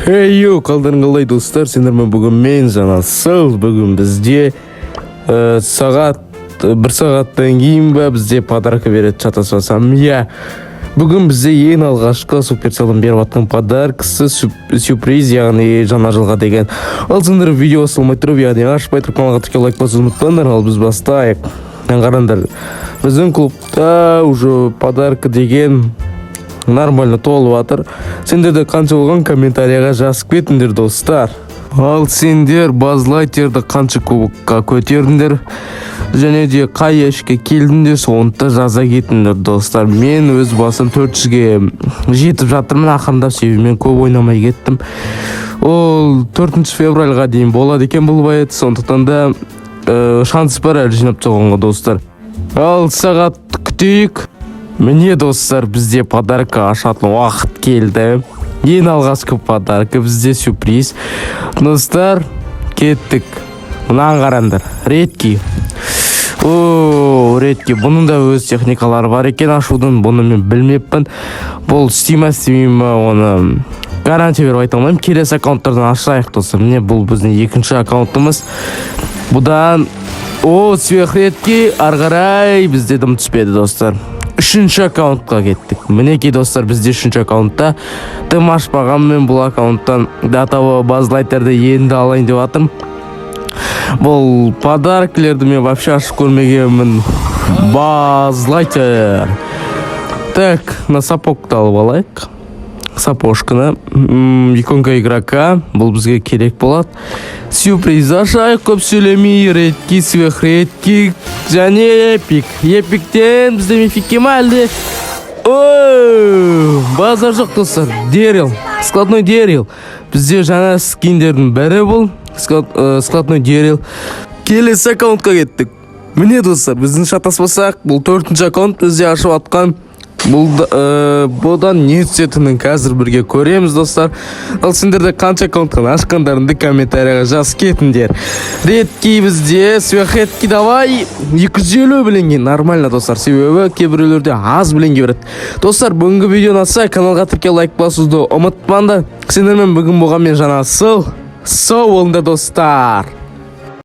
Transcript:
Йо, қалдарың қалай достар, сендермен бүгін мен сыл бүгін бізде сағат 1 сағаттан кейін ба бізде подарка береді шатаспасам. Бүгін бізде ең алғашқы Суперселдің беріп атқан подаркасы сюрприз, яғни жаңа жылға деген. Ал сендер видео салмай тұрып, яғни ашпай тұрып каналға тіркелу, лайк басуды ұмытпаңдар. Ал біз бастайық. Қараңдар, біздің клубта уже подарка деген нормально толып жатыр. Сендер де қанша болған комментарияға жазып кетіңдер достар. Ал сендер базлайтерді қанша кубокқа көтердіңдер және де қай яшке келдіңдер, соны да жаза кетіңдер достар. Мен өз басым 400-ге жетіп жатырмын ақырындап, себебі мен көп ойнамай кеттім. Ол 4 февральға дейін болады екен бұл байет, сондықтан да шанс бар әлі жинап тұрғанға достар. Ал сағат күтейік. Міне достар, бізде подарка ашатын уақыт келді. Ең алғашқы подарка бізде сюрприз. Достар, кеттік. Мұнан қараңдар. Редки. Редки. Бұның да өз техникалары бар екен ашудың. Бұны мен білмеппін. Бұл істейме, оны гарантия беріп айта алмаймын. Келесі аккаунттардан ашайық достар. Міне бұл біздің екінші аккаунтымыз. Бұдан сверхредки арғарай бізде дым түспеді достар. Үшінші аккаунтқа кеттік. Мінеки достар, бізде үшінші аккаунтта тым ашпаған, мен бұл аккаунттан датаға базлайтерді енді алайын деп атым. Бұл подаркілерді мен вообще ашып көрмегенмін. Базлайтер. Так, на сапогты алып алайық. Сапожканы. Иконка игрока. Бұл бізге керек болады. Сюрприз ашайық, көп сөйлемей. Редки, сверхредки және эпик. Эпиктен бізде мификке ма әлде? Базар жоқ достар. Дерил. Складной Дерил. Бізде жаңа скиндердің бірі бұл. Складной Дерил. Келесі аккаунтқа кеттік. Міне достар, біздің шатаспасақ, бұл 4-ші аккаунт бізде ашып атқан. Бұдан не түсетінін қазір бірге көреміз достар. Ал сендерді қанша аккаунттан ашқандарыңды комментарияға жаз кетіңдер. Редки бізде, сверхредки давай 250 білінген. Нормально достар, себебі кейбіреулерде аз білінге береді. Достар, бүгінгі видео ұнаса, каналға тіркелу, лайк басуды ұмытпаңдар. Сендермен бүгін болған мен жаңа сау болыңдар достар.